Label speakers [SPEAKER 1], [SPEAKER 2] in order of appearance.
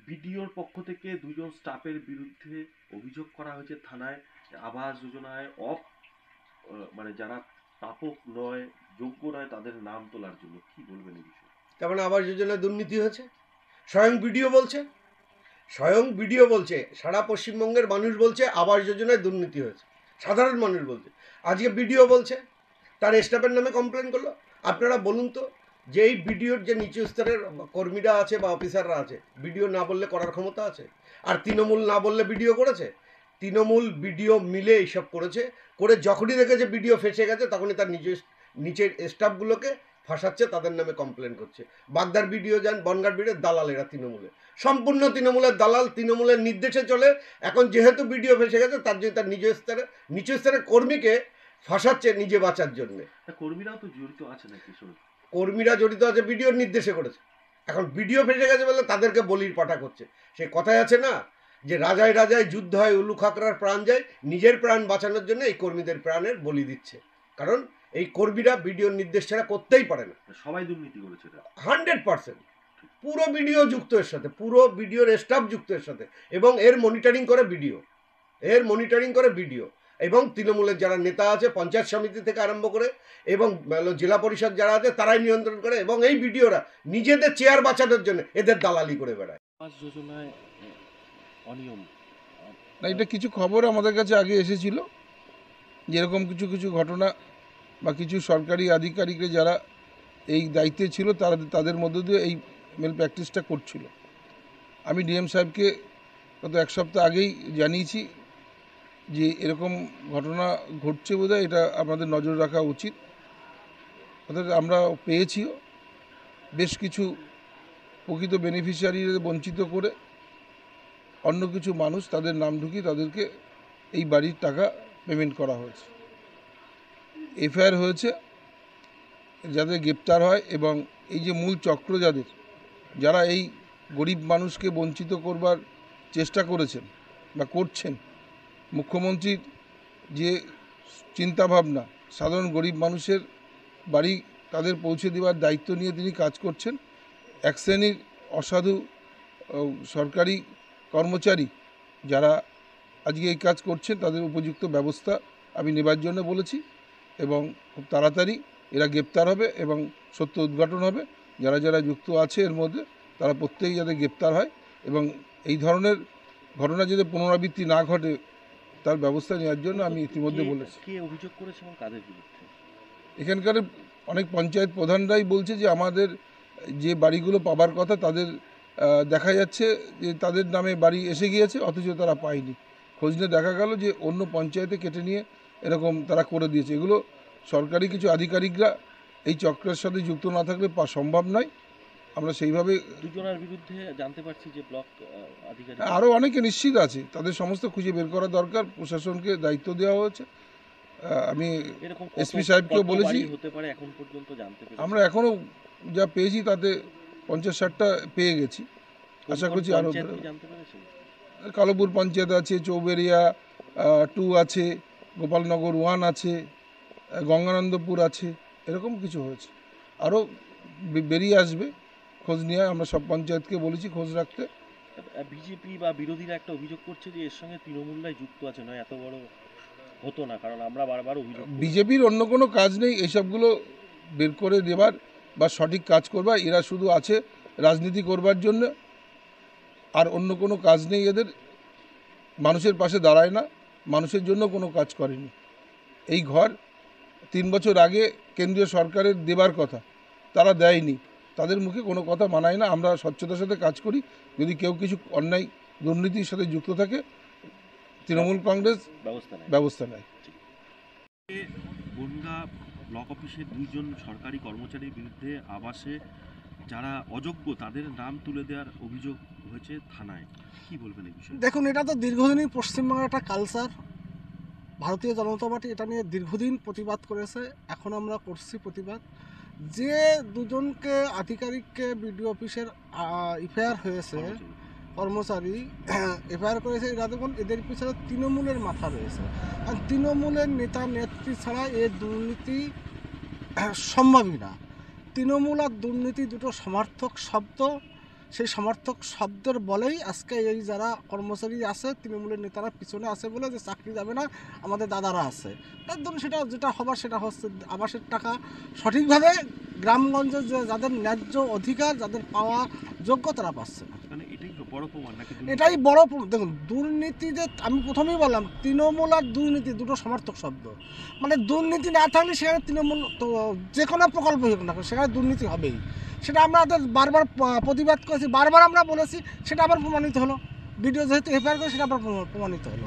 [SPEAKER 1] বিডিওর পক্ষ থেকে দুজন স্টাফের বিরুদ্ধে অভিযোগ করা হয়েছে থানায় আবাস যোজনায় মানে যারা প্রাপক নয়, যোগ্য নয়, তাদের নাম তোলার জন্য। কি বলবেন এই বিষয়ে?
[SPEAKER 2] তার মানে আবাস যোজনায় দুর্নীতি হয়েছে, স্বয়ং বিডিও বলছে, সারা পশ্চিমবঙ্গের মানুষ বলছে আবাস যোজনায় দুর্নীতি হয়েছে, সাধারণ মানুষ বলছে। আজকে বিডিও বলছে, তার স্টাফের নামে কমপ্লেন করলো। আপনারা বলুন তো, যে এই বিডিওর যে নিচু স্তরের কর্মীরা আছে বা অফিসাররা আছে, বিডিও না বললে করার ক্ষমতা আছে? আর তৃণমূল না বললে বিডিও করেছে? তৃণমূল বিডিও মিলে এইসব করেছে, করে যখনই দেখেছে বিডিও ফেসে গেছে তখনই তার নিচের স্টাফগুলোকে ফাঁসাচ্ছে, তাদের নামে কমপ্লেন করছে। বাগদার বিডিও যান, বনগার বিডিও, দালাল এরা তৃণমূলে, সম্পূর্ণ তৃণমূলের দালাল, তৃণমূলের নির্দেশে চলে। এখন যেহেতু বিডিও ফেসে গেছে, তার জন্য তার নিচু স্তরের কর্মীকে ফাঁসাচ্ছে নিজে বাঁচার জন্য।
[SPEAKER 1] কর্মীরাও তো জড়িত আছে নাকি?
[SPEAKER 2] কর্মীরা জড়িত আছে, বিডিওর নির্দেশে করেছে। এখন বিডিও ফেসে গেছে বলে তাদেরকে বলির পাঠা করছে। সে কথায় আছে না, যে রাজায় রাজায় যুদ্ধ হয়, উলু খাকড়ার প্রাণ যায়। নিজের প্রাণ বাঁচানোর জন্য এই কর্মীদের প্রাণের বলি দিচ্ছে, কারণ এই কর্মীরা বিডিওর নির্দেশ ছাড়া করতেই পারে না।
[SPEAKER 1] সবাই দুর্নীতি করেছে
[SPEAKER 2] 100%। পুরো বিডিও যুক্ত এর সাথে, পুরো বিডিওর স্টাফ যুক্ত এর সাথে, এবং এর মনিটরিং করে বিডিও, এবং তৃণমূলের যারা নেতা আছে পঞ্চায়েত সমিতি থেকে আরম্ভ করে এবং জেলা পরিষদ যারা আছে তারাই নিয়ন্ত্রণ করে, এবং এই বিডিওরা নিজেদের চেয়ার বাঁচানোর জন্য এদের দালালি করে বেড়ায়।
[SPEAKER 1] আবাস যোজনায় অনিয়ম
[SPEAKER 3] না, এটা কিছু খবর আমাদের কাছে আগে এসেছিল, যেরকম কিছু কিছু ঘটনা বা কিছু সরকারি আধিকারিকরা যারা এই দায়িত্বে ছিল তাদের মধ্য দিয়ে এই মেল প্র্যাকটিসটা করছিল। আমি ডিএম সাহেবকে গত এক সপ্তাহ আগেই জানিয়েছি যে এরকম ঘটনা ঘটছে, বোধহয় এটা আমাদের নজর রাখা উচিত। অর্থাৎ আমরা পেয়েছিও বেশ কিছু প্রকৃত বেনিফিশিয়ারিদের বঞ্চিত করে অন্য কিছু মানুষ তাদের নাম ঢুকিয়ে তাদেরকে এই বাড়ির টাকা পেমেন্ট করা হয়েছে। এফআইআর হয়েছে, যাদের গ্রেপ্তার হয়, এবং এই যে মূল চক্র যারা এই গরিব মানুষকে বঞ্চিত করবার চেষ্টা করেছেন বা করছেন, মুখ্যমন্ত্রীর যে চিন্তাভাবনা সাধারণ গরিব মানুষের বাড়ি তাদের পৌঁছে দেওয়ার দায়িত্ব নিয়ে তিনি কাজ করছেন। এক শ্রেণীর অসাধু সরকারি কর্মচারী যারা আজকে এই কাজ করছেন তাদের উপযুক্ত ব্যবস্থা আমি নেবার জন্য বলেছি, এবং খুব তাড়াতাড়ি এরা গ্রেপ্তার হবে এবং সত্য উদ্ঘাটন হবে। যারা যারা যুক্ত আছে এর মধ্যে তারা প্রত্যেকেই যাতে গ্রেপ্তার হয়, এবং এই ধরনের ঘটনা যাতে পুনরাবৃত্তি না ঘটে তার ব্যবস্থা নেওয়ার জন্য আমি ইতিমধ্যে বলেছি।
[SPEAKER 1] কে অভিযোগ করেছে এবং কাদের বিরুদ্ধে?
[SPEAKER 3] এখানকার অনেক পঞ্চায়েত প্রধানরাই বলছে যে আমাদের যে বাড়িগুলো পাবার কথা তাদের দেখা যাচ্ছে যে তাদের নামে বাড়ি এসে গিয়েছে, অথচ তারা পায়নি। খোঁজ নিয়ে দেখা গেল যে অন্য পঞ্চায়েতে কেটে নিয়ে এরকম তারা করে দিয়েছে। এগুলো সরকারি কিছু আধিকারিকরা এই চক্রের সাথে যুক্ত না থাকলে সম্ভব নয়। আমরা সেইভাবে
[SPEAKER 1] দুজনের বিরুদ্ধে জানতে পারছি যে ব্লক আধিকারিক
[SPEAKER 3] আরও অনেকে নিশ্চিত আছে, তাদের সমস্ত খুঁজে বের করা দরকার। প্রশাসনকে দায়িত্ব দেওয়া হয়েছে। আমি এসপি সাহেবকেও বলেছি,
[SPEAKER 1] এখন পর্যন্ত জানতে পেরেছি
[SPEAKER 3] আমরা এখনও যা পেয়েছি তাতে 50-60টা পেয়ে গেছি। আশা করছি আরও। কালোপুর পঞ্চায়েত আছে, চৌবেরিয়া 2 আছে, গোপালনগর 1 আছে, গঙ্গানন্দপুর আছে, এরকম কিছু হয়েছে। আরও বেরিয়ে আসবে, খোঁজ নিয়ে আমরা সব পঞ্চায়েতকে বলেছি খোঁজ রাখতে।
[SPEAKER 1] বিজেপি বা বিরোধীরা একটা অভিযোগ করছে যে এর সঙ্গে তৃণমূলরাই যুক্ত আছে, নয় এত বড় হতো না, কারণ আমরা বারবার অভিযোগ।
[SPEAKER 3] বিজেপির অন্য কোনো কাজ নেই এসবগুলো বের করে দেবার বা সঠিক কাজ করবার। এরা শুধু আছে রাজনীতি করবার জন্য, আর অন্য কোনো কাজ নেই এদের। মানুষের পাশে দাঁড়ায় না, মানুষের জন্য কোনো কাজ করেনি। এই ঘর 3 বছর আগে কেন্দ্রীয় সরকারের দেবার কথা, তারা দেয়নি। তাদের মুখে কোনো কথা মানায় না। আমরা স্বচ্ছতার সাথে কাজ করি। যদি কেউ কিছু অন্যায় দুর্নীতির সাথে যুক্ত থাকে, তৃণমূল কংগ্রেস ব্যবস্থা নেয়।
[SPEAKER 1] বনগাঁ ব্লক অফিসের 2 জন সরকারি কর্মচারীর বিরুদ্ধে আবাসে যারা অযোগ্য তাদের নাম তুলে দেওয়ার অভিযোগ হয়েছে থানায়। কি বলবেন এই বিষয়ে?
[SPEAKER 4] দেখুন, এটা তো দীর্ঘদিনই পশ্চিমবঙ্গের একটা কালচার। ভারতীয় জনতা পার্টি এটা নিয়ে দীর্ঘদিন প্রতিবাদ করেছে, এখন আমরা করছি প্রতিবাদ। যে 2 জনকে আধিকারিককে বিডিও অফিসের এফআইআর হয়েছে, কর্মচারী এফআইআর করেছে, এরা দেখুন এদের পিছনে তৃণমূলের মাথা রয়েছে। আর তৃণমূলের নেতা নেত্রী ছাড়া এ দুর্নীতি সম্ভবই না। তৃণমূল আর দুর্নীতি দুটো সমার্থক শব্দ। সেই সমর্থক শব্দের বলেই আজকে এই যারা কর্মচারী আছে তৃণমূলের নেতারা পিছনে আছে বলে যে চাকরি যাবে না, আমাদের দাদারা আছে, তার জন্য সেটা যেটা হবার সেটা হচ্ছে আবাসের টাকা সঠিকভাবে গ্রামগঞ্জে যে যাদের ন্যায্য অধিকার, যাদের পাওয়া যোগ্য, তারা পাচ্ছে না।
[SPEAKER 1] মানে এটাই বড় প্রমাণ নাকি?
[SPEAKER 4] এটাই বড় দেখুন, দুর্নীতি যে আমি প্রথমেই বললাম, তৃণমূল আর দুর্নীতি দুটো সমর্থক শব্দ। মানে দুর্নীতি না থাকলে সেখানে তৃণমূল তো যে কোনো প্রকল্প হোক না সেখানে দুর্নীতি হবেই। সেটা আমাদের বারবার প্রতিবাদ করেছি, বারবার আমরা বলেছি, সেটা আবার প্রমাণিত হলো। ভিডিও যেহেতু এফআইআর করে সেটা আবার প্রমাণিত হলো।